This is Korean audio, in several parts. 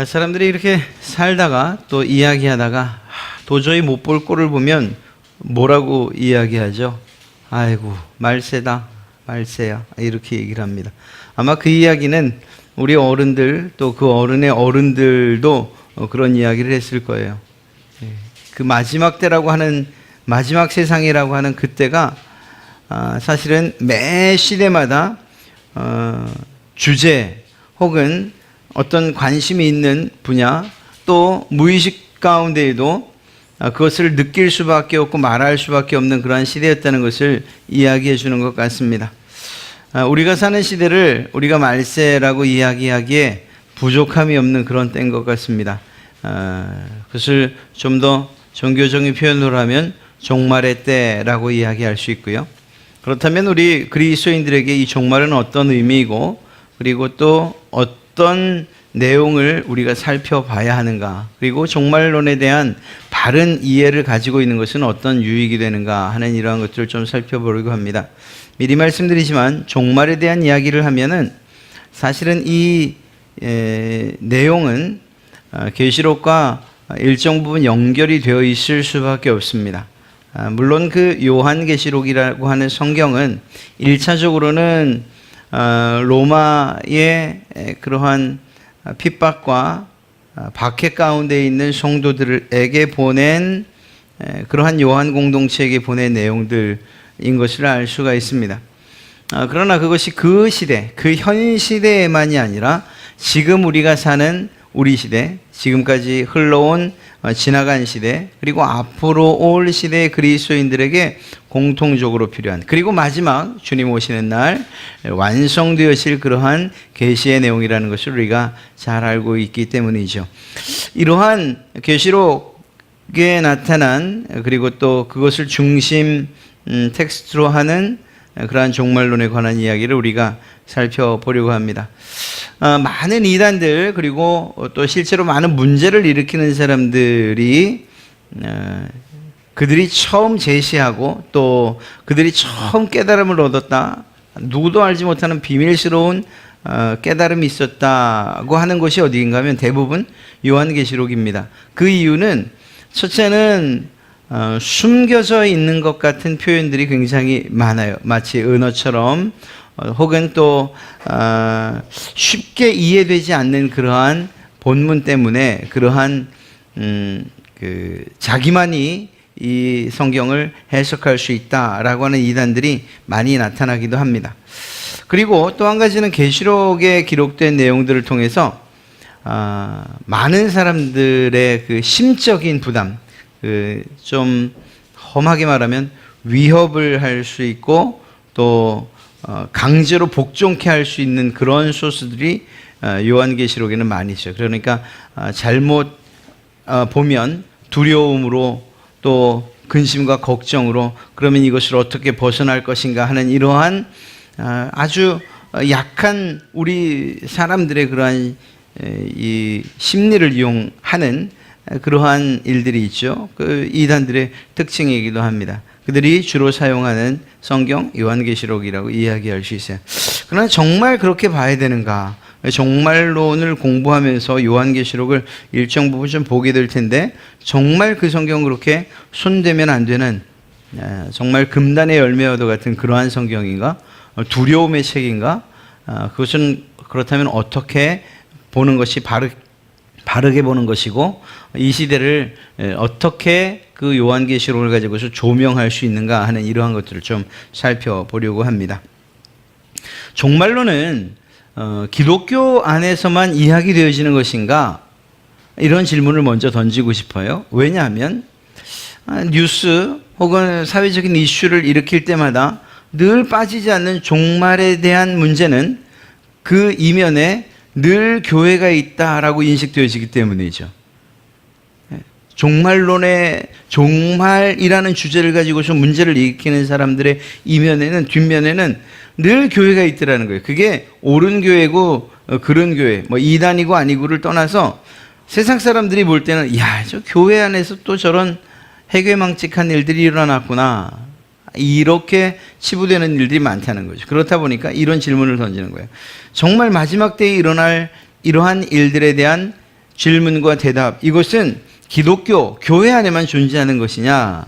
사람들이 이렇게 살다가 또 이야기하다가 도저히 못 볼 꼴을 보면 뭐라고 이야기하죠? 아이고, 말세다, 말세야. 이렇게 얘기를 합니다. 아마 그 이야기는 우리 어른들 또 그 어른의 어른들도 그런 이야기를 했을 거예요. 그 마지막 때라고 하는, 마지막 세상이라고 하는 그때가 사실은 매 시대마다 주제 혹은 어떤 관심이 있는 분야 또 무의식 가운데에도 그것을 느낄 수밖에 없고 말할 수밖에 없는 그러한 시대였다는 것을 이야기해 주는 것 같습니다. 우리가 사는 시대를 우리가 말세라고 이야기하기에 부족함이 없는 그런 때인 것 같습니다. 그것을 좀 더 종교적인 표현으로 하면 종말의 때라고 이야기할 수 있고요. 그렇다면 우리 그리스도인들에게 이 종말은 어떤 의미이고 그리고 또 어떤 내용을 우리가 살펴봐야 하는가, 그리고 종말론에 대한 바른 이해를 가지고 있는 것은 어떤 유익이 되는가 하는 이러한 것들을 좀 살펴보려고 합니다. 미리 말씀드리지만 종말에 대한 이야기를 하면은 사실은 이 내용은 계시록과 일정 부분 연결이 되어 있을 수밖에 없습니다. 물론 그 요한계시록이라고 하는 성경은 1차적으로는 로마의 그러한 핍박과 박해 가운데 있는 성도들에게 보낸 그러한 요한 공동체에게 보낸 내용들인 것을 알 수가 있습니다. 그러나 그것이 그 시대, 그 현 시대에만이 아니라 지금 우리가 사는 우리 시대, 지금까지 흘러온 지나간 시대, 그리고 앞으로 올 시대의 그리스도인들에게 공통적으로 필요한, 그리고 마지막 주님 오시는 날 완성되어질 그러한 계시의 내용이라는 것을 우리가 잘 알고 있기 때문이죠. 이러한 계시록에 나타난, 그리고 또 그것을 중심 텍스트로 하는 그러한 종말론에 관한 이야기를 우리가 살펴보려고 합니다. 많은 이단들, 그리고 또 실제로 많은 문제를 일으키는 사람들이 그들이 처음 제시하고 또 그들이 처음 깨달음을 얻었다, 누구도 알지 못하는 비밀스러운 깨달음이 있었다고 하는 것이 어디인가 하면 대부분 요한계시록입니다. 그 이유는 첫째는 숨겨져 있는 것 같은 표현들이 굉장히 많아요. 마치 은어처럼 혹은 또 쉽게 이해되지 않는 그러한 본문 때문에 그러한 자기만이 이 성경을 해석할 수 있다라고 하는 이단들이 많이 나타나기도 합니다. 그리고 또 한 가지는 계시록에 기록된 내용들을 통해서 많은 사람들의 그 심적인 부담, 좀 험하게 말하면 위협을 할 수 있고 또 강제로 복종케 할 수 있는 그런 소스들이 요한계시록에는 많이 있어요. 그러니까 잘못 보면 두려움으로 또 근심과 걱정으로 그러면 이것을 어떻게 벗어날 것인가 하는 이러한 아주 약한 우리 사람들의 그러한 이 심리를 이용하는 그러한 일들이 있죠. 그 이단들의 특징이기도 합니다. 그들이 주로 사용하는 성경 요한계시록이라고 이야기할 수 있어요. 그러나 정말 그렇게 봐야 되는가? 종말론을 공부하면서 요한계시록을 일정 부분 좀 보게 될 텐데 정말 그 성경 그렇게 손대면 안 되는 정말 금단의 열매와도 같은 그러한 성경인가? 두려움의 책인가? 그것은 그렇다면 어떻게 보는 것이 바르게 보는 것이고 이 시대를 어떻게 그 요한계시록을 가지고서 조명할 수 있는가 하는 이러한 것들을 좀 살펴보려고 합니다. 종말론은 기독교 안에서만 이야기되어지는 것인가? 이런 질문을 먼저 던지고 싶어요. 왜냐하면 뉴스 혹은 사회적인 이슈를 일으킬 때마다 늘 빠지지 않는 종말에 대한 문제는 그 이면에 늘 교회가 있다라고 인식되어지기 때문이죠. 종말론의 종말이라는 주제를 가지고서 문제를 일으키는 사람들의 이면에는 뒷면에는 늘 교회가 있더라는 거예요. 그게 옳은 교회고 그른 교회, 뭐 이단이고 아니고를 떠나서 세상 사람들이 볼 때는 야, 저 교회 안에서 또 저런 해괴망측한 일들이 일어났구나, 이렇게 치부되는 일들이 많다는 거죠. 그렇다 보니까 이런 질문을 던지는 거예요. 정말 마지막 때에 일어날 이러한 일들에 대한 질문과 대답, 이것은 기독교, 교회 안에만 존재하는 것이냐?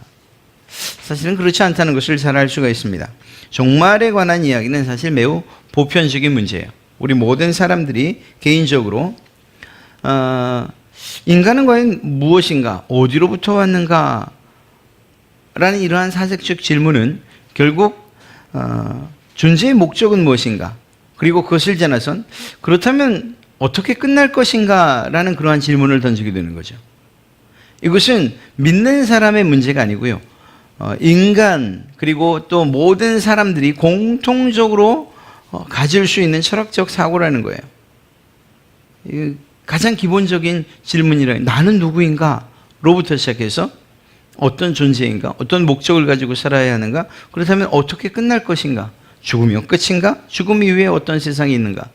사실은 그렇지 않다는 것을 잘 알 수가 있습니다. 종말에 관한 이야기는 사실 매우 보편적인 문제예요. 우리 모든 사람들이 개인적으로 인간은 과연 무엇인가, 어디로부터 왔는가 라는 이러한 사색적 질문은 결국 존재의 목적은 무엇인가, 그리고 그것을 지나선 그렇다면 어떻게 끝날 것인가 라는 그러한 질문을 던지게 되는 거죠. 이것은 믿는 사람의 문제가 아니고요, 인간 그리고 또 모든 사람들이 공통적으로 가질 수 있는 철학적 사고라는 거예요. 가장 기본적인 질문이라, 나는 누구인가 로부터 시작해서 어떤 존재인가, 어떤 목적을 가지고 살아야 하는가, 그렇다면 어떻게 끝날 것인가, 죽으면 끝인가, 죽음 이후에 어떤 세상이 있는가.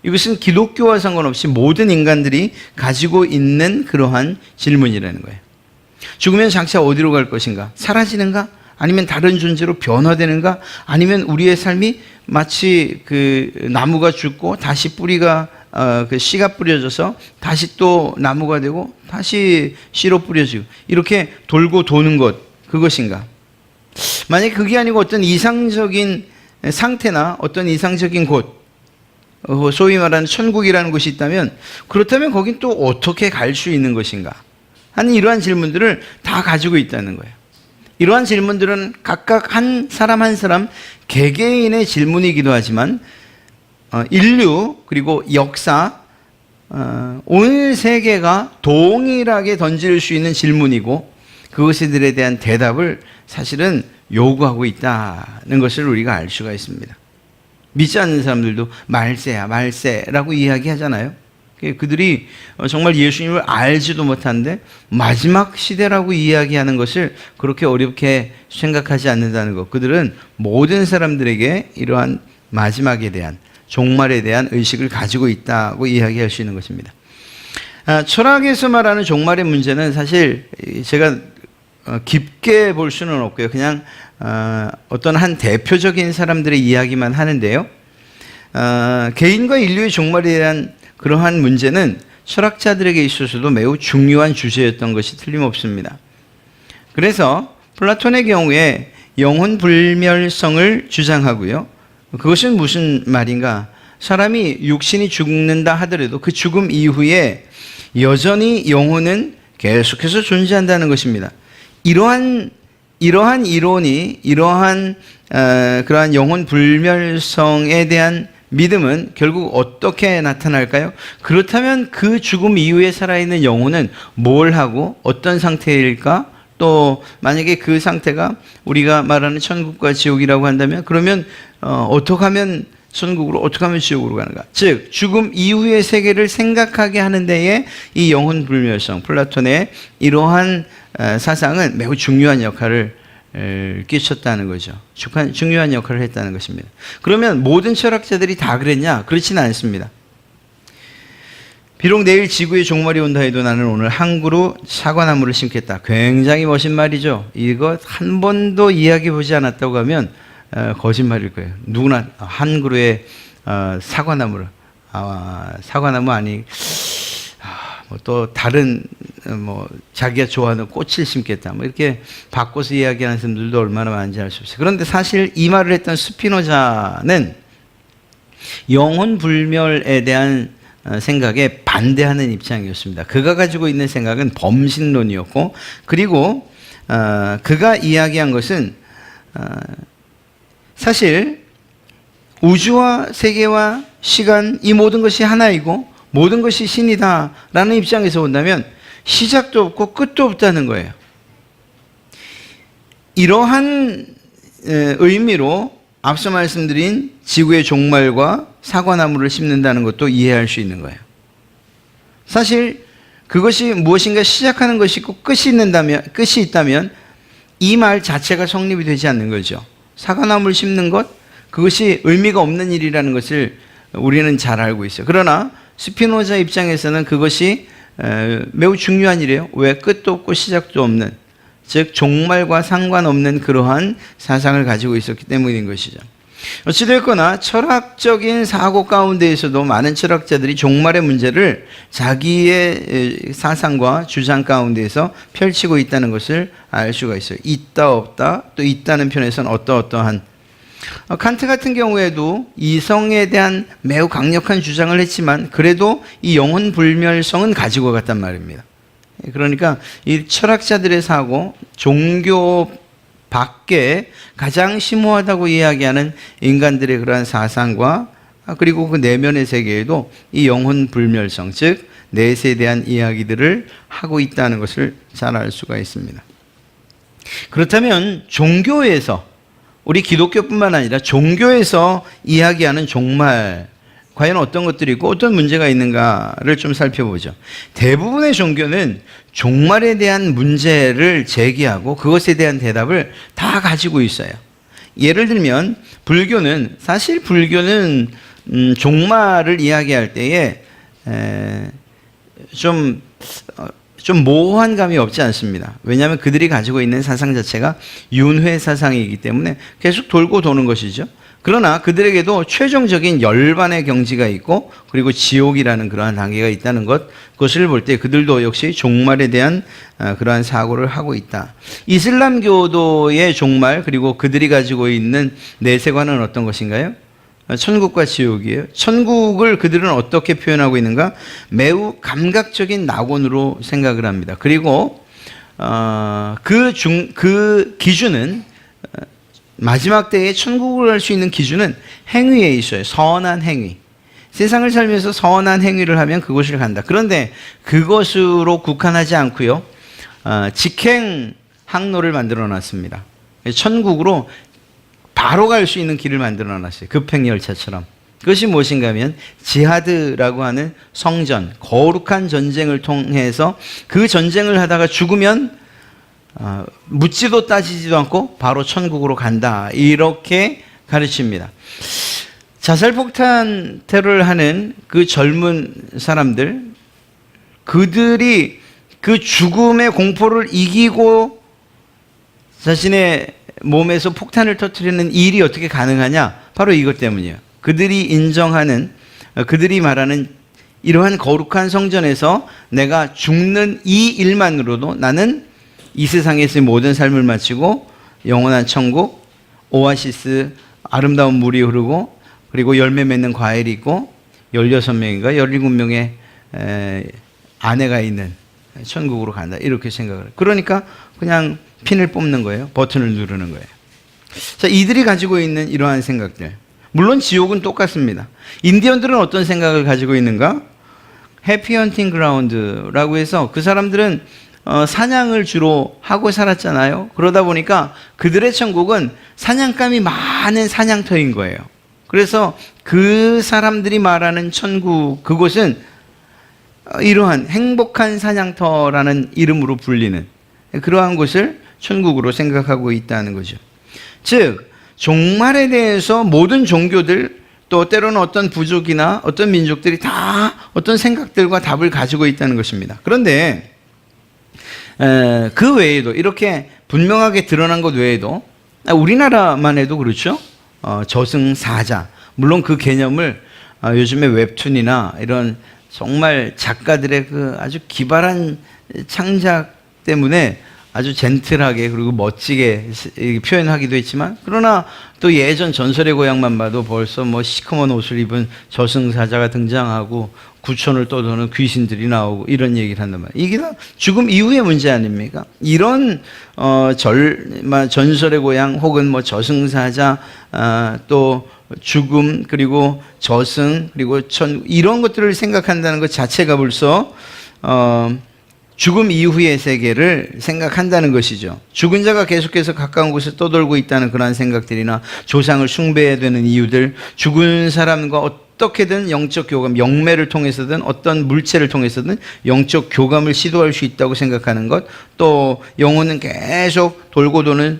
이것은 기독교와 상관없이 모든 인간들이 가지고 있는 그러한 질문이라는 거예요. 죽으면 장차 어디로 갈 것인가, 사라지는가, 아니면 다른 존재로 변화되는가, 아니면 우리의 삶이 마치 그 나무가 죽고 다시 뿌리가 그 씨가 뿌려져서 다시 또 나무가 되고 다시 씨로 뿌려지고 이렇게 돌고 도는 것, 그것인가. 만약에 그게 아니고 어떤 이상적인 상태나 어떤 이상적인 곳, 소위 말하는 천국이라는 곳이 있다면, 그렇다면 거긴 또 어떻게 갈 수 있는 것인가 하는 이러한 질문들을 다 가지고 있다는 거예요. 이러한 질문들은 각각 한 사람 한 사람 개개인의 질문이기도 하지만 인류 그리고 역사, 온 세계가 동일하게 던질 수 있는 질문이고, 그것들에 대한 대답을 사실은 요구하고 있다는 것을 우리가 알 수가 있습니다. 믿지 않는 사람들도 말세야 말세라고 이야기하잖아요. 그들이 정말 예수님을 알지도 못하는데 마지막 시대라고 이야기하는 것을 그렇게 어렵게 생각하지 않는다는 것, 그들은 모든 사람들에게 이러한 마지막에 대한, 종말에 대한 의식을 가지고 있다고 이야기할 수 있는 것입니다. 철학에서 말하는 종말의 문제는 사실 제가 깊게 볼 수는 없고요, 그냥 어떤 한 대표적인 사람들의 이야기만 하는데요, 개인과 인류의 종말에 대한 그러한 문제는 철학자들에게 있어서도 매우 중요한 주제였던 것이 틀림없습니다. 그래서 플라톤의 경우에 영혼 불멸성을 주장하고요, 그것은 무슨 말인가, 사람이 육신이 죽는다 하더라도 그 죽음 이후에 여전히 영혼은 계속해서 존재한다는 것입니다. 이러한 이론이, 그러한 영혼 불멸성에 대한 믿음은 결국 어떻게 나타날까요? 그렇다면 그 죽음 이후에 살아있는 영혼은 뭘 하고 어떤 상태일까? 또 만약에 그 상태가 우리가 말하는 천국과 지옥이라고 한다면, 그러면 어떻게 하면 천국으로, 어떻게 하면 지옥으로 가는가? 즉 죽음 이후의 세계를 생각하게 하는 데에 이 영혼 불멸성, 플라톤의 이러한 사상은 매우 중요한 역할을 끼쳤다는 거죠. 중요한 역할을 했다는 것입니다. 그러면 모든 철학자들이 다 그랬냐? 그렇지는 않습니다. 비록 내일 지구의 종말이 온다 해도 나는 오늘 한 그루 사과나무를 심겠다. 굉장히 멋진 말이죠. 이거 한 번도 이야기해 보지 않았다고 하면 거짓말일 거예요. 누구나 한 그루의 사과나무를, 사과나무 아니, 또 다른 자기가 좋아하는 꽃을 심겠다, 이렇게 바꿔서 이야기하는 사람들도 얼마나 많은지 알 수 없어요. 그런데 사실 이 말을 했던 스피노자는 영혼 불멸에 대한 생각에 반대하는 입장이었습니다. 그가 가지고 있는 생각은 범신론이었고, 그리고 그가 이야기한 것은 사실 우주와 세계와 시간, 이 모든 것이 하나이고 모든 것이 신이다라는 입장에서 본다면 시작도 없고 끝도 없다는 거예요. 이러한 의미로 앞서 말씀드린 지구의 종말과 사과나무를 심는다는 것도 이해할 수 있는 거예요. 사실 그것이 무엇인가 시작하는 것이 있고 끝이 있다면 이 말 자체가 성립이 되지 않는 거죠. 사과나무를 심는 것, 그것이 의미가 없는 일이라는 것을 우리는 잘 알고 있어요. 그러나 스피노자 입장에서는 그것이 매우 중요한 일이에요. 왜? 끝도 없고 시작도 없는, 즉 종말과 상관없는 그러한 사상을 가지고 있었기 때문인 것이죠. 어찌됐거나 철학적인 사고 가운데에서도 많은 철학자들이 종말의 문제를 자기의 사상과 주장 가운데에서 펼치고 있다는 것을 알 수가 있어요. 있다 없다, 또 있다는 편에서는 어떠어떠한. 칸트 같은 경우에도 이성에 대한 매우 강력한 주장을 했지만 그래도 이 영혼 불멸성은 가지고 갔단 말입니다. 그러니까 이 철학자들의 사고, 종교 밖에 가장 심오하다고 이야기하는 인간들의 그러한 사상과 그리고 그 내면의 세계에도 이 영혼 불멸성, 즉 넷에 대한 이야기들을 하고 있다는 것을 잘 알 수가 있습니다. 그렇다면 종교에서, 우리 기독교뿐만 아니라 종교에서 이야기하는 종말, 과연 어떤 것들이 있고 어떤 문제가 있는가를 좀 살펴보죠. 대부분의 종교는 종말에 대한 문제를 제기하고 그것에 대한 대답을 다 가지고 있어요. 예를 들면 불교는, 사실 불교는 종말을 이야기할 때에 좀 모호한 감이 없지 않습니다. 왜냐하면 그들이 가지고 있는 사상 자체가 윤회 사상이기 때문에 계속 돌고 도는 것이죠. 그러나 그들에게도 최종적인 열반의 경지가 있고 그리고 지옥이라는 그러한 단계가 있다는 것, 그것을 볼 때 그들도 역시 종말에 대한 그러한 사고를 하고 있다. 이슬람교도의 종말, 그리고 그들이 가지고 있는 내세관은 어떤 것인가요? 천국과 지옥이에요. 천국을 그들은 어떻게 표현하고 있는가? 매우 감각적인 낙원으로 생각을 합니다. 그리고 그 기준은, 마지막 때에 천국을 갈 수 있는 기준은 행위에 있어요. 선한 행위. 세상을 살면서 선한 행위를 하면 그곳을 간다. 그런데 그것으로 국한하지 않고요, 직행 항로를 만들어 놨습니다. 천국으로 바로 갈 수 있는 길을 만들어 놨어요. 급행열차처럼. 그것이 무엇인가 하면 지하드라고 하는 성전, 거룩한 전쟁을 통해서 그 전쟁을 하다가 죽으면 묻지도 따지지도 않고 바로 천국으로 간다, 이렇게 가르칩니다. 자살폭탄 테러를 하는 그 젊은 사람들, 그들이 그 죽음의 공포를 이기고 자신의 몸에서 폭탄을 터뜨리는 일이 어떻게 가능하냐? 바로 이것 때문이에요. 그들이 인정하는, 그들이 말하는 이러한 거룩한 성전에서 내가 죽는 이 일만으로도 나는 이 세상에서의 모든 삶을 마치고 영원한 천국, 오아시스, 아름다운 물이 흐르고 그리고 열매 맺는 과일이 있고 16명인가 17명의 아내가 있는 천국으로 간다, 이렇게 생각을 해요. 그러니까 그냥 핀을 뽑는 거예요. 버튼을 누르는 거예요. 자, 이들이 가지고 있는 이러한 생각들, 물론 지옥은 똑같습니다. 인디언들은 어떤 생각을 가지고 있는가? 해피 헌팅 그라운드라고 해서 그 사람들은 사냥을 주로 하고 살았잖아요. 그러다 보니까 그들의 천국은 사냥감이 많은 사냥터인 거예요. 그래서 그 사람들이 말하는 천국, 그곳은 이러한 행복한 사냥터라는 이름으로 불리는 그러한 곳을 천국으로 생각하고 있다는 거죠. 즉, 종말에 대해서 모든 종교들, 또 때로는 어떤 부족이나 어떤 민족들이 다 어떤 생각들과 답을 가지고 있다는 것입니다. 그런데 그 외에도, 이렇게 분명하게 드러난 것 외에도 우리나라만 해도 그렇죠. 저승사자, 물론 그 개념을 요즘에 웹툰이나 이런 정말 작가들의 그 아주 기발한 창작 때문에 아주 젠틀하게 그리고 멋지게 표현하기도 했지만, 그러나 또 예전 전설의 고향만 봐도 벌써 뭐 시커먼 옷을 입은 저승사자가 등장하고 구천을 떠도는 귀신들이 나오고 이런 얘기를 한단 말이에요. 이게 다 죽음 이후의 문제 아닙니까? 이런 전설의 고향 혹은 뭐 저승사자, 또 죽음, 그리고 저승, 그리고 천, 이런 것들을 생각한다는 것 자체가 벌써 죽음 이후의 세계를 생각한다는 것이죠. 죽은 자가 계속해서 가까운 곳에 떠돌고 있다는 그런 생각들이나 조상을 숭배해야 되는 이유들, 죽은 사람과 어떻게든 영적 교감, 영매를 통해서든 어떤 물체를 통해서든 영적 교감을 시도할 수 있다고 생각하는 것, 또 영혼은 계속 돌고 도는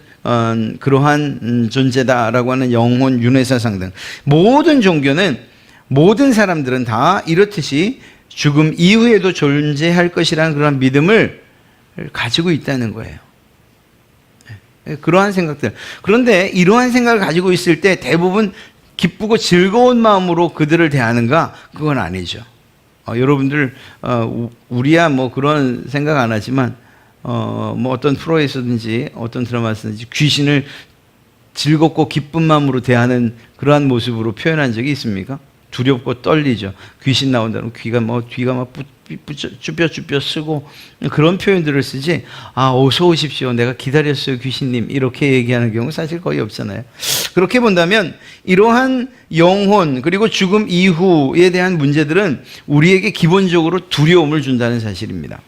그러한 존재다라고 하는 영혼 윤회사상 등, 모든 종교는, 모든 사람들은 다 이렇듯이 죽음 이후에도 존재할 것이라는 그런 믿음을 가지고 있다는 거예요. 그러한 생각들. 그런데 이러한 생각을 가지고 있을 때 대부분 기쁘고 즐거운 마음으로 그들을 대하는가? 그건 아니죠. 여러분들 우리야 뭐 그런 생각 안 하지만 뭐 어떤 프로에서든지 어떤 드라마에서든지 귀신을 즐겁고 기쁜 마음으로 대하는 그러한 모습으로 표현한 적이 있습니까? 두렵고 떨리죠. 귀신 나온다면 뒤가 막 쭈뼛쭈뼛 쓰고 그런 표현들을 쓰지. 어서 오십시오. 내가 기다렸어요, 귀신님. 이렇게 얘기하는 경우 사실 거의 없잖아요. 그렇게 본다면 이러한 영혼 그리고 죽음 이후에 대한 문제들은 우리에게 기본적으로 두려움을 준다는 사실입니다.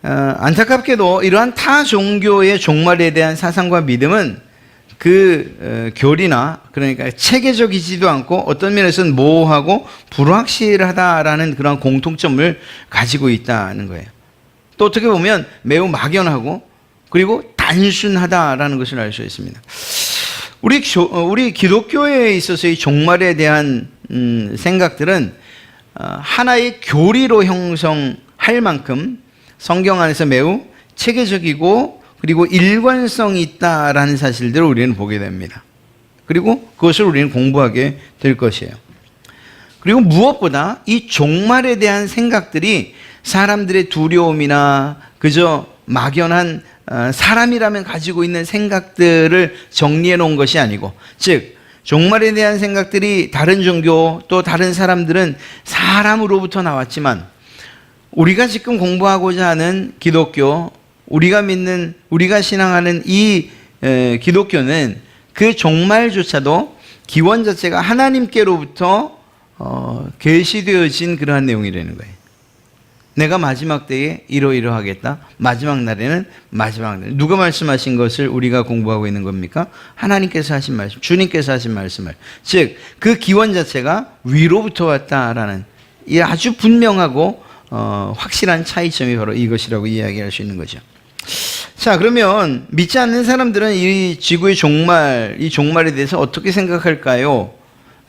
안타깝게도 이러한 타 종교의 종말에 대한 사상과 믿음은 그 교리나 그러니까 체계적이지도 않고 어떤 면에서는 모호하고 불확실하다라는 그런 공통점을 가지고 있다는 거예요. 또 어떻게 보면 매우 막연하고 그리고 단순하다라는 것을 알 수 있습니다. 우리 기독교에 있어서 이 종말에 대한 생각들은 하나의 교리로 형성할 만큼 성경 안에서 매우 체계적이고 그리고 일관성이 있다라는 사실들을 우리는 보게 됩니다. 그리고 그것을 우리는 공부하게 될 것이에요. 그리고 무엇보다 이 종말에 대한 생각들이 사람들의 두려움이나 그저 막연한 사람이라면 가지고 있는 생각들을 정리해 놓은 것이 아니고, 즉 종말에 대한 생각들이 다른 종교 또 다른 사람들은 사람으로부터 나왔지만 우리가 지금 공부하고자 하는 기독교, 우리가 믿는, 우리가 신앙하는 이 기독교는 그 종말조차도 기원 자체가 하나님께로부터 계시되어진 그러한 내용이라는 거예요. 내가 마지막 때에 이러이러하겠다. 마지막 날에는 마지막 날. 누가 말씀하신 것을 우리가 공부하고 있는 겁니까? 하나님께서 하신 말씀, 주님께서 하신 말씀을. 즉, 그 기원 자체가 위로부터 왔다라는 이 아주 분명하고 확실한 차이점이 바로 이것이라고 이야기할 수 있는 거죠. 자, 그러면 믿지 않는 사람들은 이 지구의 종말, 이 종말에 대해서 어떻게 생각할까요?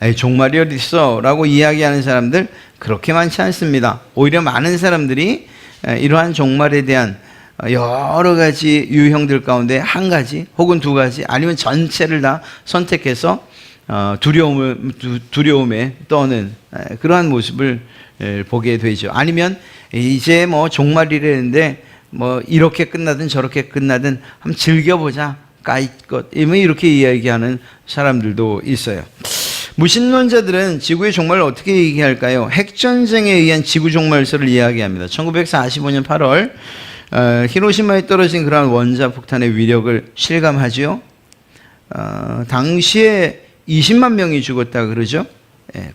에이, 종말이 어디 있어? 라고 이야기하는 사람들 그렇게 많지 않습니다. 오히려 많은 사람들이 이러한 종말에 대한 여러 가지 유형들 가운데 한 가지 혹은 두 가지 아니면 전체를 다 선택해서 두려움에 떠는 그러한 모습을 보게 되죠. 아니면 이제 뭐 종말이라는데 뭐 이렇게 끝나든 저렇게 끝나든 한번 즐겨보자. 까이것 이렇게 이야기하는 사람들도 있어요. 무신론자들은 지구의 종말을 어떻게 얘기할까요? 핵전쟁에 의한 지구 종말설을 이야기합니다. 1945년 8월 히로시마에 떨어진 그러한 원자 폭탄의 위력을 실감하지요. 당시에 20만 명이 죽었다 그러죠.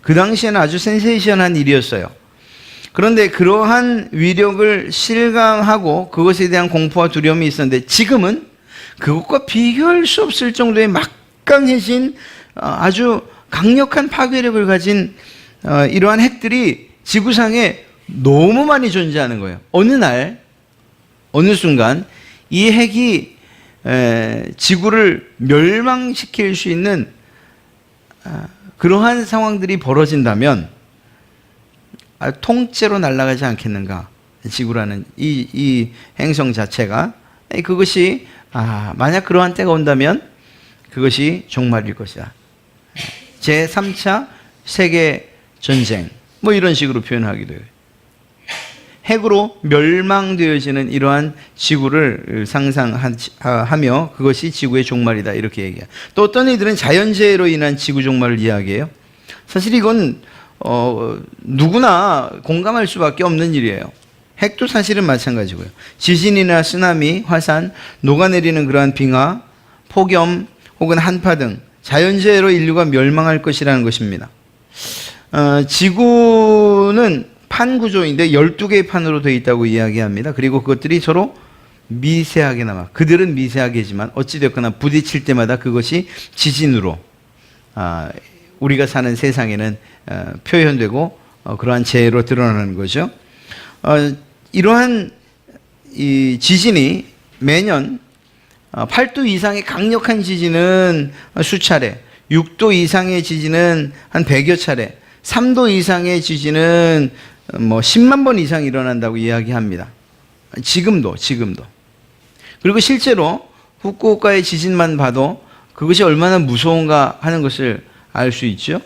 그 당시에는 아주 센세이션한 일이었어요. 그런데 그러한 위력을 실감하고 그것에 대한 공포와 두려움이 있었는데 지금은 그것과 비교할 수 없을 정도의 막강해진 아주 강력한 파괴력을 가진 이러한 핵들이 지구상에 너무 많이 존재하는 거예요. 어느 날, 어느 순간 이 핵이 지구를 멸망시킬 수 있는 그러한 상황들이 벌어진다면 통째로 날아가지 않겠는가? 지구라는 이 행성 자체가 그것이 만약 그러한 때가 온다면 그것이 종말일 것이다. 제3차 세계전쟁 뭐 이런 식으로 표현하기도 해요. 핵으로 멸망되어지는 이러한 지구를 상상하며 그것이 지구의 종말이다 이렇게 얘기해요. 또 어떤 이들은 자연재해로 인한 지구 종말을 이야기해요. 사실 이건 누구나 공감할 수밖에 없는 일이에요. 핵도 사실은 마찬가지고요. 지진이나 쓰나미, 화산, 녹아내리는 그러한 빙하, 폭염 혹은 한파 등 자연재해로 인류가 멸망할 것이라는 것입니다. 지구는 판 구조인데 12개의 판으로 되어 있다고 이야기합니다. 그리고 그것들이 서로 미세하게나마, 그들은 미세하게지만 어찌됐거나 부딪힐 때마다 그것이 지진으로 우리가 사는 세상에는 표현되고 그러한 재해로 드러나는 거죠. 이러한 이 지진이 매년 8도 이상의 강력한 지진은 수차례, 6도 이상의 지진은 한 100여 차례, 3도 이상의 지진은 뭐 10만 번 이상 일어난다고 이야기합니다. 지금도. 그리고 실제로 후쿠오카의 지진만 봐도 그것이 얼마나 무서운가 하는 것을 알 수 있죠.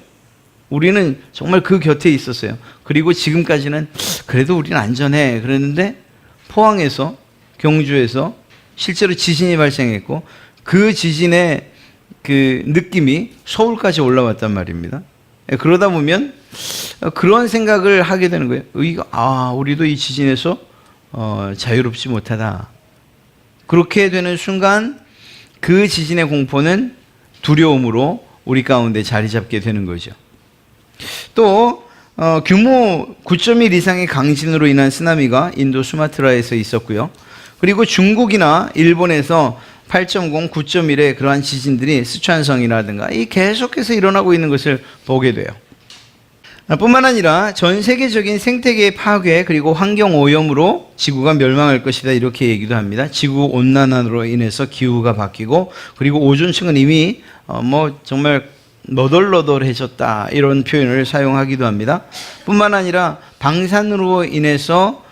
우리는 정말 그 곁에 있었어요. 그리고 지금까지는 그래도 우리는 안전해 그랬는데 포항에서, 경주에서 실제로 지진이 발생했고 그 지진의 그 느낌이 서울까지 올라왔단 말입니다. 그러다 보면 그런 생각을 하게 되는 거예요. 우리도 이 지진에서 자유롭지 못하다. 그렇게 되는 순간 그 지진의 공포는 두려움으로 우리 가운데 자리 잡게 되는 거죠. 또 규모 9.1 이상의 강진으로 인한 쓰나미가 인도 수마트라에서 있었고요. 그리고 중국이나 일본에서 8.0, 9.1의 그러한 지진들이 스촨성이라든가 이 계속해서 일어나고 있는 것을 보게 돼요. 뿐만 아니라 전 세계적인 생태계의 파괴 그리고 환경 오염으로 지구가 멸망할 것이다 이렇게 얘기도 합니다. 지구 온난화로 인해서 기후가 바뀌고 그리고 오존층은 이미 정말 너덜너덜해졌다 이런 표현을 사용하기도 합니다. 뿐만 아니라 방사능으로 인해서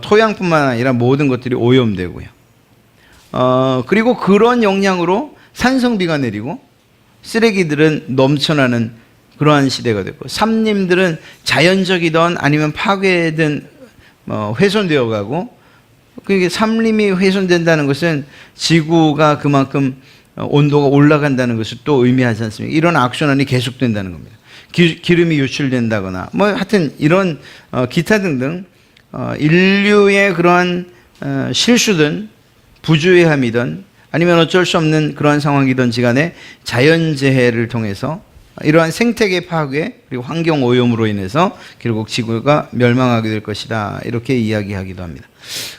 토양뿐만 아니라 모든 것들이 오염되고요. 그리고 그런 영향으로 산성비가 내리고 쓰레기들은 넘쳐나는 그러한 시대가 됐고 산림들은 자연적이든 아니면 파괴된 훼손되어 가고 그게 산림이 훼손된다는 것은 지구가 그만큼 온도가 올라간다는 것을 또 의미하지 않습니까? 이런 악순환이 계속된다는 겁니다. 기름이 유출된다거나 하여튼 이런 기타 등등 인류의 그러한 실수든 부주의함이든 아니면 어쩔 수 없는 그러한 상황이든지 간에 자연재해를 통해서 이러한 생태계 파괴 그리고 환경 오염으로 인해서 결국 지구가 멸망하게 될 것이다 이렇게 이야기하기도 합니다.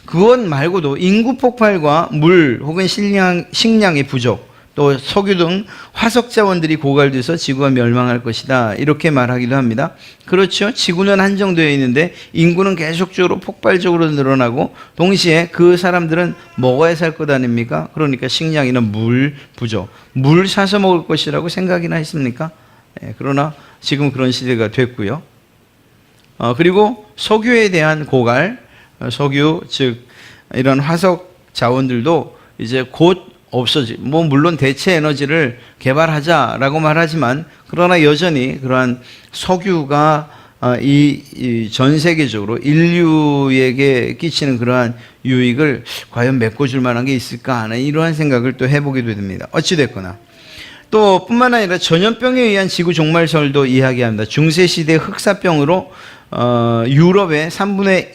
그것 말고도 인구 폭발과 물 혹은 식량의 부족 또 석유 등 화석 자원들이 고갈돼서 지구가 멸망할 것이다 이렇게 말하기도 합니다. 그렇죠. 지구는 한정되어 있는데 인구는 계속적으로 폭발적으로 늘어나고 동시에 그 사람들은 먹어야 살 것 아닙니까? 그러니까 식량이나 물 부족, 물 사서 먹을 것이라고 생각이나 했습니까? 그러나 지금 그런 시대가 됐고요. 그리고 석유에 대한 고갈, 석유 즉 이런 화석 자원들도 이제 곧 물론 대체 에너지를 개발하자라고 말하지만 그러나 여전히 그러한 석유가 이 전 세계적으로 인류에게 끼치는 그러한 유익을 과연 메꿔줄 만한 게 있을까 하는 이러한 생각을 또 해보게 됩니다. 어찌됐거나 또 뿐만 아니라 전염병에 의한 지구 종말설도 이야기합니다. 중세시대 흑사병으로 유럽의 3분의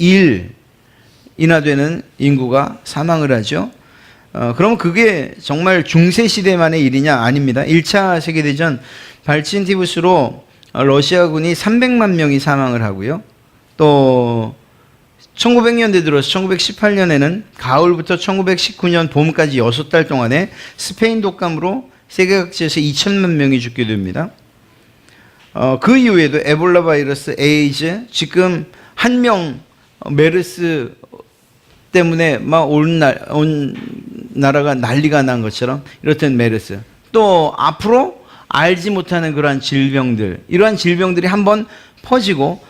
1이나 되는 인구가 사망을 하죠. 그럼 그게 정말 중세시대만의 일이냐? 아닙니다. 1차 세계대전 발진티푸스로 러시아군이 300만 명이 사망을 하고요. 또 1900년대 들어서 1918년에는 가을부터 1919년 봄까지 6달 동안에 스페인 독감으로 세계 각지에서 2천만 명이 죽게 됩니다. 그 이후에도 에볼라 바이러스, 에이즈, 지금 한 명 메르스 때문에 온 나라가 난리가 난 것처럼 이렇던 메르스 또 앞으로 알지 못하는 그러한 질병들 이러한 질병들이 한번 퍼지고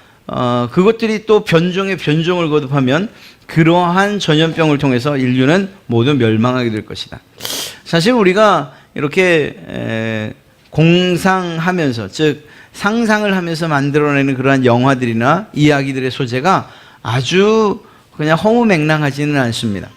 그것들이 또 변종에 변종을 거듭하면 그러한 전염병을 통해서 인류는 모두 멸망하게 될 것이다. 사실 우리가 이렇게 공상하면서 즉 상상을 하면서 만들어내는 그러한 영화들이나 이야기들의 소재가 아주 그냥 허무맹랑하지는 않습니다.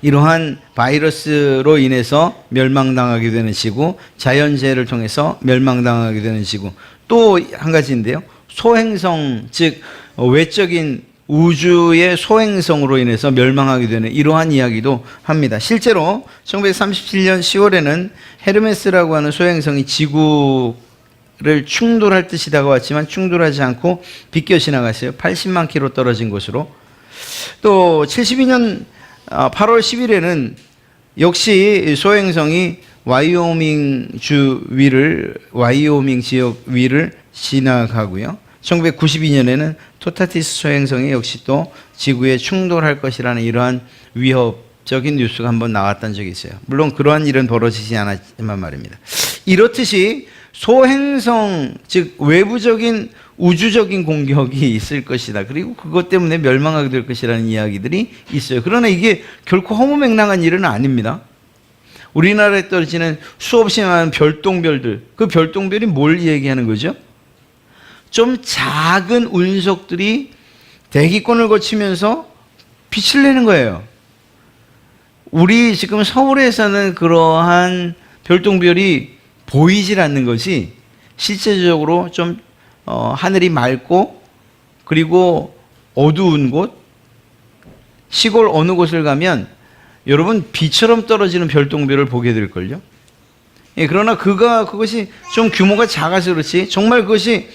이러한 바이러스로 인해서 멸망당하게 되는 지구, 자연재해를 통해서 멸망당하게 되는 지구. 또 한 가지인데요. 소행성, 즉 외적인 우주의 소행성으로 인해서 멸망하게 되는 이러한 이야기도 합니다. 실제로 1937년 10월에는 헤르메스라고 하는 소행성이 지구를 충돌할 듯이 다가왔지만 충돌하지 않고 비껴 지나갔어요. 80만 킬로 떨어진 곳으로. 또 72년 8월 10일에는 역시 소행성이 와이오밍 지역 위를 지나가고요. 1992년에는 토타티스 소행성이 역시 또 지구에 충돌할 것이라는 이러한 위협적인 뉴스가 한번 나왔던 적이 있어요. 물론 그러한 일은 벌어지지 않았지만 말입니다. 이렇듯이 소행성, 즉 외부적인 우주적인 공격이 있을 것이다. 그리고 그것 때문에 멸망하게 될 것이라는 이야기들이 있어요. 그러나 이게 결코 허무맹랑한 일은 아닙니다. 우리나라에 떨어지는 수없이 많은 별똥별들, 그 별똥별이 뭘 얘기하는 거죠? 좀 작은 운석들이 대기권을 거치면서 빛을 내는 거예요. 우리 지금 서울에서는 그러한 별똥별이 보이질 않는 것이 실제적으로 좀 하늘이 맑고 그리고 어두운 곳, 시골 어느 곳을 가면 여러분 비처럼 떨어지는 별똥별을 보게 될걸요. 예, 그러나 그것이 좀 규모가 작아서 그렇지 정말 그것이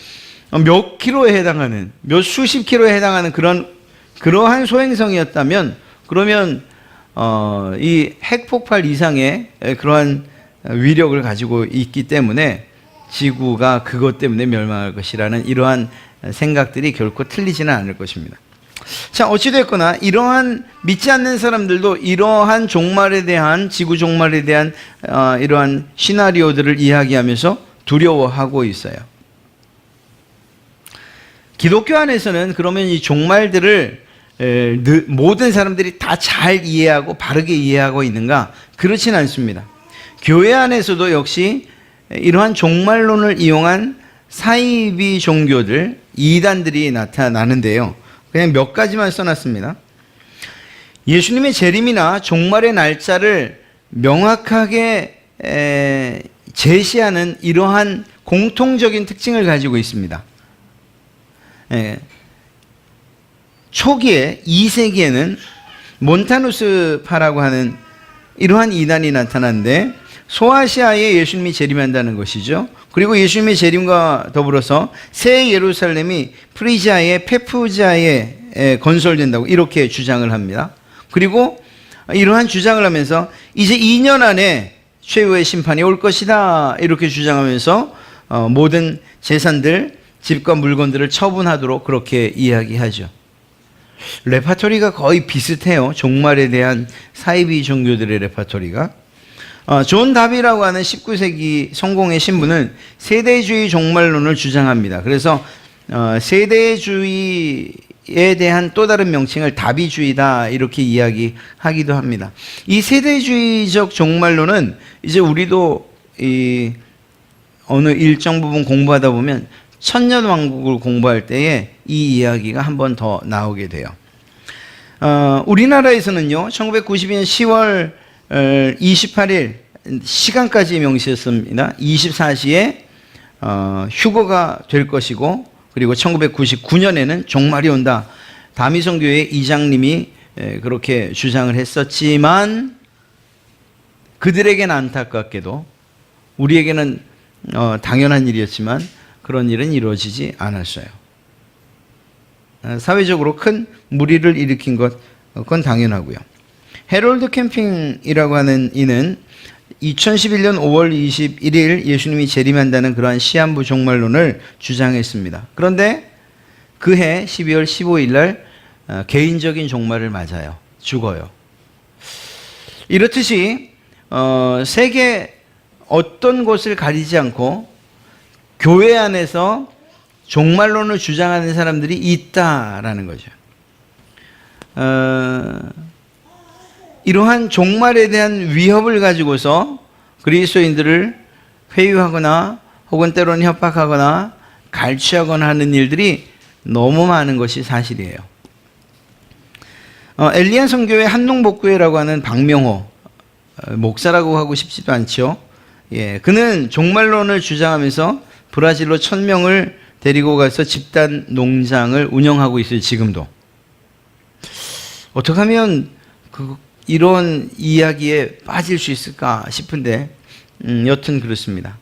몇 킬로에 해당하는, 몇 수십 킬로에 해당하는 그러한 소행성이었다면 그러면 이 핵폭발 이상의 그러한 위력을 가지고 있기 때문에 지구가 그것 때문에 멸망할 것이라는 이러한 생각들이 결코 틀리지는 않을 것입니다. 자, 어찌됐거나 이러한 믿지 않는 사람들도 이러한 종말에 대한, 지구 종말에 대한 이러한 시나리오들을 이야기하면서 두려워하고 있어요. 기독교 안에서는 그러면 이 종말들을 모든 사람들이 다 잘 이해하고 바르게 이해하고 있는가? 그렇진 않습니다. 교회 안에서도 역시 이러한 종말론을 이용한 사이비 종교들, 이단들이 나타나는데요. 그냥 몇 가지만 써놨습니다. 예수님의 재림이나 종말의 날짜를 명확하게 제시하는 이러한 공통적인 특징을 가지고 있습니다. 초기에 2세기에는 몬타누스파라고 하는 이러한 이단이 나타났는데 소아시아에 예수님이 재림한다는 것이죠. 그리고 예수님의 재림과 더불어서 새 예루살렘이 프리지아의 페푸지아에 건설된다고 이렇게 주장을 합니다. 그리고 이러한 주장을 하면서 이제 2년 안에 최후의 심판이 올 것이다 이렇게 주장하면서 모든 재산들, 집과 물건들을 처분하도록 그렇게 이야기하죠. 레파토리가 거의 비슷해요. 종말에 대한 사이비 종교들의 레파토리가. 존 다비라고 하는 19세기 성공의 신부는 세대주의 종말론을 주장합니다. 그래서 세대주의에 대한 또 다른 명칭을 다비주의다 이렇게 이야기하기도 합니다. 이 세대주의적 종말론은 이제 우리도 어느 일정 부분 공부하다 보면 천년왕국을 공부할 때에 이 이야기가 한 번 더 나오게 돼요. 우리나라에서는요 1992년 10월 28일 시간까지 명시했습니다. 24시에 휴거가 될 것이고 그리고 1999년에는 종말이 온다. 다미성교회 이장님이 그렇게 주장을 했었지만 그들에게는 안타깝게도 우리에게는 당연한 일이었지만 그런 일은 이루어지지 않았어요. 사회적으로 큰 무리를 일으킨 그건 당연하고요. 해롤드 캠핑이라고 하는 이는 2011년 5월 21일 예수님이 재림한다는 그러한 시한부 종말론을 주장했습니다. 그런데 그해 12월 15일 날 개인적인 종말을 맞아요. 죽어요. 이렇듯이 세계 어떤 곳을 가리지 않고 교회 안에서 종말론을 주장하는 사람들이 있다라는 거죠. 이러한 종말에 대한 위협을 가지고서 그리스도인들을 회유하거나 혹은 때로는 협박하거나 갈취하거나 하는 일들이 너무 많은 것이 사실이에요. 엘리안 선교회 한농복교회라고 하는 박명호 목사라고 하고 싶지도 않죠. 예, 그는 종말론을 주장하면서 브라질로 1000명을 데리고 가서 집단 농장을 운영하고 있어요. 지금도. 어떻게 하면 이런 이야기에 빠질 수 있을까 싶은데 여튼 그렇습니다.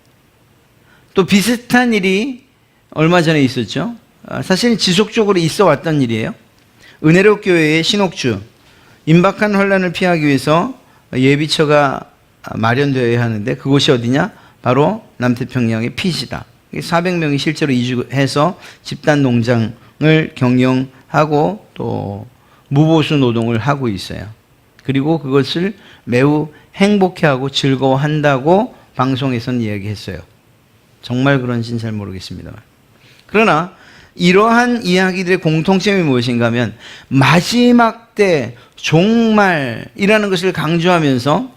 또 비슷한 일이 얼마 전에 있었죠. 사실 지속적으로 있어 왔던 일이에요. 은혜로 교회의 신옥주 임박한 혼란을 피하기 위해서 예비처가 마련되어야 하는데 그곳이 어디냐? 바로 남태평양의 피지다. 400명이 실제로 이주해서 집단 농장을 경영하고 또 무보수 노동을 하고 있어요. 그리고 그것을 매우 행복해하고 즐거워한다고 방송에서는 이야기했어요. 정말 그런지는 잘 모르겠습니다만. 그러나 이러한 이야기들의 공통점이 무엇인가 하면 마지막 때 종말이라는 것을 강조하면서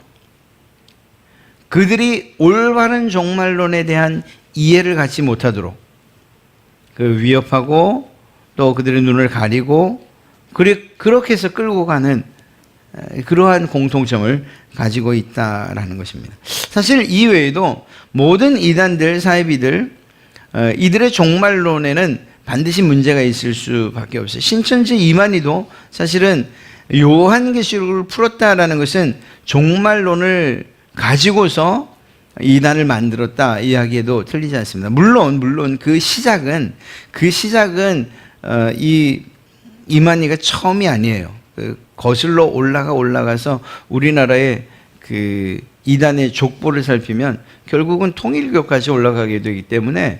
그들이 올바른 종말론에 대한 이해를 갖지 못하도록 그 위협하고 또 그들의 눈을 가리고 그렇게 해서 끌고 가는 그러한 공통점을 가지고 있다라는 것입니다. 사실 이 외에도 모든 이단들, 사이비들 이들의 종말론에는 반드시 문제가 있을 수밖에 없어요. 신천지 이만희도 사실은 요한계시록을 풀었다라는 것은 종말론을 가지고서 이단을 만들었다 이야기에도 틀리지 않습니다. 물론 그 시작은 이 이만희가 처음이 아니에요. 거슬러 올라가서 우리나라의 그 이단의 족보를 살피면 결국은 통일교까지 올라가게 되기 때문에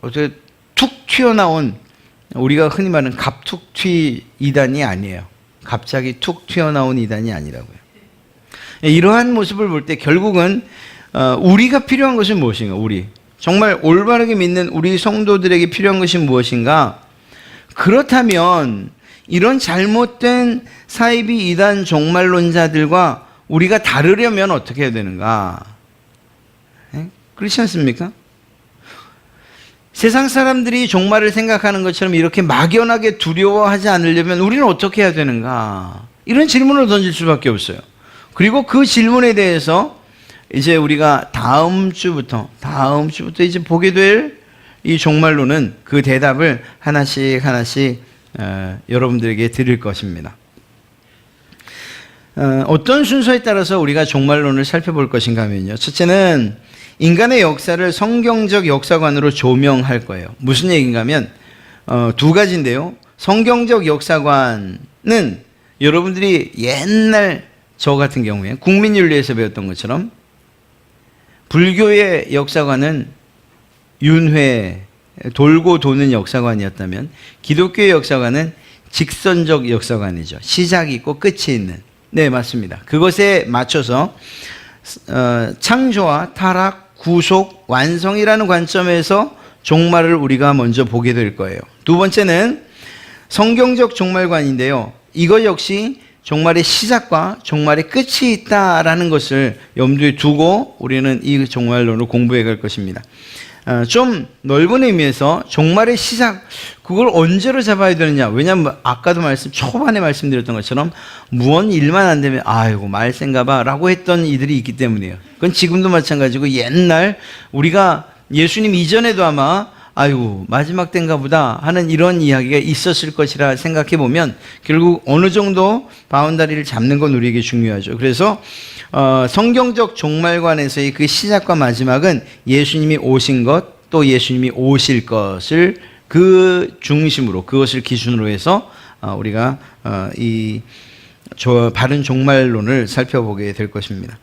어떻게 툭 튀어나온 우리가 흔히 말하는 갑툭튀 이단이 아니에요. 갑자기 툭 튀어나온 이단이 아니라고요. 이러한 모습을 볼 때 결국은 우리가 필요한 것은 무엇인가? 정말 올바르게 믿는 우리 성도들에게 필요한 것이 무엇인가? 그렇다면 이런 잘못된 사이비 이단 종말론자들과 우리가 다르려면 어떻게 해야 되는가? 그렇지 않습니까? 세상 사람들이 종말을 생각하는 것처럼 이렇게 막연하게 두려워하지 않으려면 우리는 어떻게 해야 되는가? 이런 질문을 던질 수밖에 없어요. 그리고 그 질문에 대해서 이제 우리가 다음 주부터 이제 보게 될 이 종말론은 그 대답을 하나씩 여러분들에게 드릴 것입니다. 어떤 순서에 따라서 우리가 종말론을 살펴볼 것인가 하면요. 첫째는 인간의 역사를 성경적 역사관으로 조명할 거예요. 무슨 얘기인가 하면 두 가지인데요. 성경적 역사관은 여러분들이 옛날 저 같은 경우에 국민윤리에서 배웠던 것처럼 불교의 역사관은 윤회, 돌고 도는 역사관이었다면 기독교의 역사관은 직선적 역사관이죠. 시작이 있고 끝이 있는. 네, 맞습니다. 그것에 맞춰서 창조와 타락, 구속, 완성이라는 관점에서 종말을 우리가 먼저 보게 될 거예요. 두 번째는 성경적 종말관인데요. 이것 역시 종말의 시작과 종말의 끝이 있다라는 것을 염두에 두고 우리는 이 종말론을 공부해 갈 것입니다. 좀 넓은 의미에서 종말의 시작, 그걸 언제로 잡아야 되느냐? 왜냐하면 아까도 초반에 말씀드렸던 것처럼 무언 일만 안 되면 아이고 말세인가 봐 라고 했던 이들이 있기 때문이에요. 그건 지금도 마찬가지고 옛날 우리가 예수님 이전에도 아마 아이고 마지막 때인가 보다 하는 이런 이야기가 있었을 것이라 생각해 보면 결국 어느 정도 바운다리를 잡는 건 우리에게 중요하죠. 그래서 성경적 종말관에서의 그 시작과 마지막은 예수님이 오신 것, 또 예수님이 오실 것을 그 중심으로, 그것을 기준으로 해서 우리가 이 바른 종말론을 살펴보게 될 것입니다.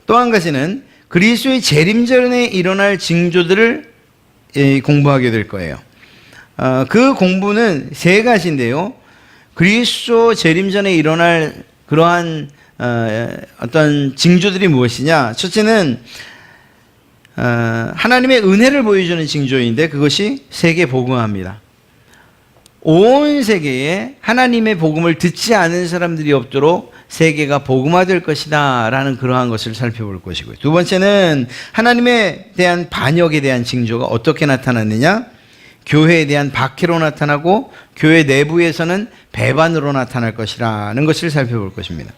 또 한 가지는 그리스도의 재림 전에 일어날 징조들을 공부하게 될 거예요. 그 공부는 세 가지인데요. 그리스도 재림 전에 일어날 그러한 어떤 징조들이 무엇이냐? 첫째는 하나님의 은혜를 보여주는 징조인데 그것이 세계 복음화입니다. 온 세계에 하나님의 복음을 듣지 않은 사람들이 없도록 세계가 복음화될 것이다 라는 그러한 것을 살펴볼 것이고요. 두 번째는 하나님에 대한 반역에 대한 징조가 어떻게 나타났느냐? 교회에 대한 박해로 나타나고 교회 내부에서는 배반으로 나타날 것이라는 것을 살펴볼 것입니다.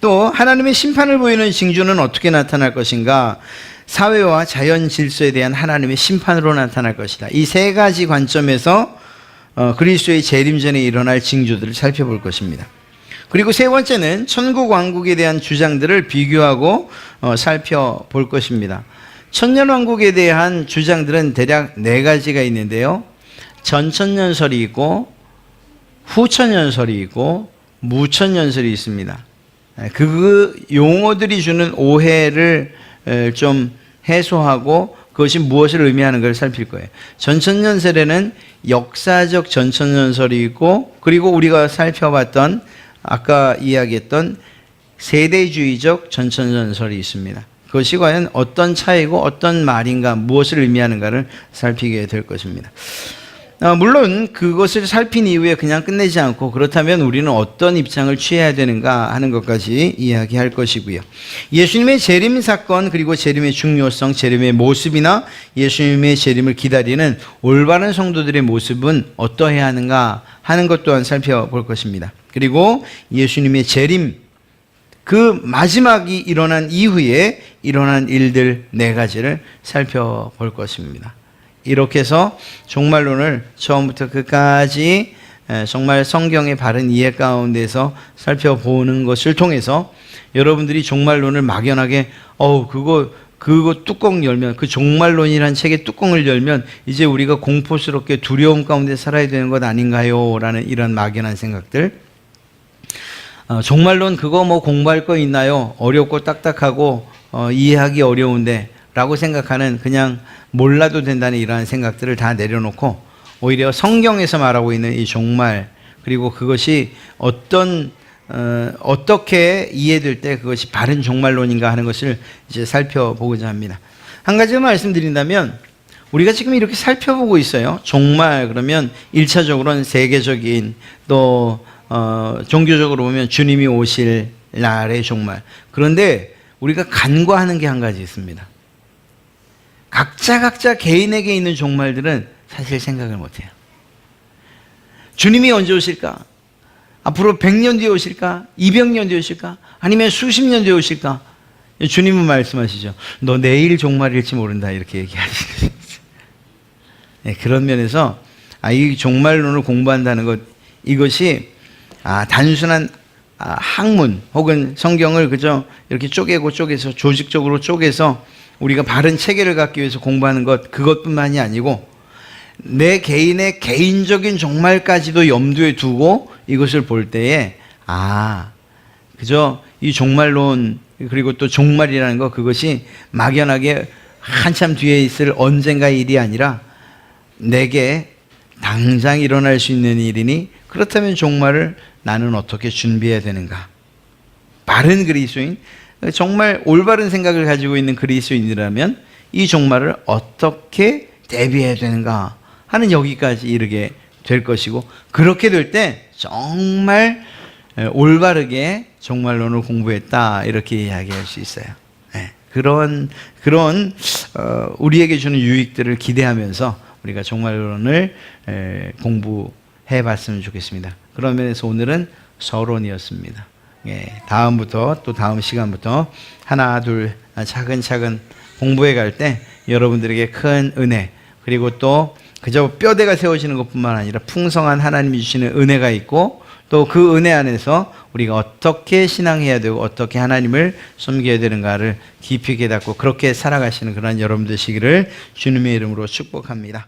또 하나님의 심판을 보이는 징조는 어떻게 나타날 것인가? 사회와 자연 질서에 대한 하나님의 심판으로 나타날 것이다. 이 세 가지 관점에서 그리스도의 재림 전에 일어날 징조들을 살펴볼 것입니다. 그리고 세 번째는 천국 왕국에 대한 주장들을 비교하고 살펴볼 것입니다. 천년왕국에 대한 주장들은 대략 네 가지가 있는데요. 전천년설이 있고 후천년설이 있고 무천년설이 있습니다. 그 용어들이 주는 오해를 좀 해소하고 그것이 무엇을 의미하는 걸 살필 거예요. 전천년설에는 역사적 전천년설이 있고 그리고 우리가 살펴봤던 아까 이야기했던 세대주의적 전천년설이 있습니다. 그것이 과연 어떤 차이고 어떤 말인가 무엇을 의미하는가를 살피게 될 것입니다. 물론 그것을 살핀 이후에 그냥 끝내지 않고 그렇다면 우리는 어떤 입장을 취해야 되는가 하는 것까지 이야기할 것이고요. 예수님의 재림 사건 그리고 재림의 중요성, 재림의 모습이나 예수님의 재림을 기다리는 올바른 성도들의 모습은 어떠해야 하는가 하는 것 또한 살펴볼 것입니다. 그리고 예수님의 재림, 그 마지막이 일어난 이후에 일어난 일들 4가지를 살펴볼 것입니다. 이렇게 해서 종말론을 처음부터 끝까지 정말 성경의 바른 이해 가운데서 살펴보는 것을 통해서 여러분들이 종말론을 막연하게 그거 뚜껑 열면, 그 종말론이라는 책의 뚜껑을 열면 이제 우리가 공포스럽게 두려움 가운데 살아야 되는 것 아닌가요? 라는 이런 막연한 생각들. 종말론 그거 뭐 공부할 거 있나요? 어렵고 딱딱하고 이해하기 어려운데 라고 생각하는, 그냥 몰라도 된다는 이러한 생각들을 다 내려놓고 오히려 성경에서 말하고 있는 이 종말, 그리고 그것이 어떻게 이해될 때 그것이 바른 종말론인가 하는 것을 이제 살펴보고자 합니다. 한 가지만 말씀드린다면, 우리가 지금 이렇게 살펴보고 있어요. 종말 그러면 1차적으로는 세계적인, 또 종교적으로 보면 주님이 오실 날의 종말. 그런데 우리가 간과하는 게 한 가지 있습니다. 각자 개인에게 있는 종말들은 사실 생각을 못해요. 주님이 언제 오실까? 앞으로 100년 뒤에 오실까? 200년 뒤에 오실까? 아니면 수십 년 뒤에 오실까? 주님은 말씀하시죠. 너 내일 종말일지 모른다, 이렇게 얘기하시죠. 네, 그런 면에서 이 종말론을 공부한다는 것, 이것이 단순한 학문 혹은 성경을 그저 이렇게 쪼개서 조직적으로 쪼개서 우리가 바른 체계를 갖기 위해서 공부하는 것, 그것뿐만이 아니고 내 개인의 개인적인 종말까지도 염두에 두고 이것을 볼 때에 그저 이 종말론, 그리고 또 종말이라는 것, 그것이 막연하게 한참 뒤에 있을 언젠가의 일이 아니라 내게 당장 일어날 수 있는 일이니, 그렇다면 종말을 나는 어떻게 준비해야 되는가? 바른 그리스도인, 정말 올바른 생각을 가지고 있는 그리스도인이라면 이 종말을 어떻게 대비해야 되는가 하는 여기까지 이르게 될 것이고, 그렇게 될 때 정말 올바르게 종말론을 공부했다, 이렇게 이야기할 수 있어요. 그런 우리에게 주는 유익들을 기대하면서 우리가 종말론을 공부해 봤으면 좋겠습니다. 그런 면에서 오늘은 서론이었습니다. 다음부터, 또 다음 시간부터 하나 둘 차근차근 공부해 갈 때 여러분들에게 큰 은혜, 그리고 또 그저 뼈대가 세워지는 것뿐만 아니라 풍성한 하나님이 주시는 은혜가 있고, 또 그 은혜 안에서 우리가 어떻게 신앙해야 되고 어떻게 하나님을 섬겨야 되는가를 깊이 깨닫고 그렇게 살아가시는 그런 여러분들 되시기를 주님의 이름으로 축복합니다.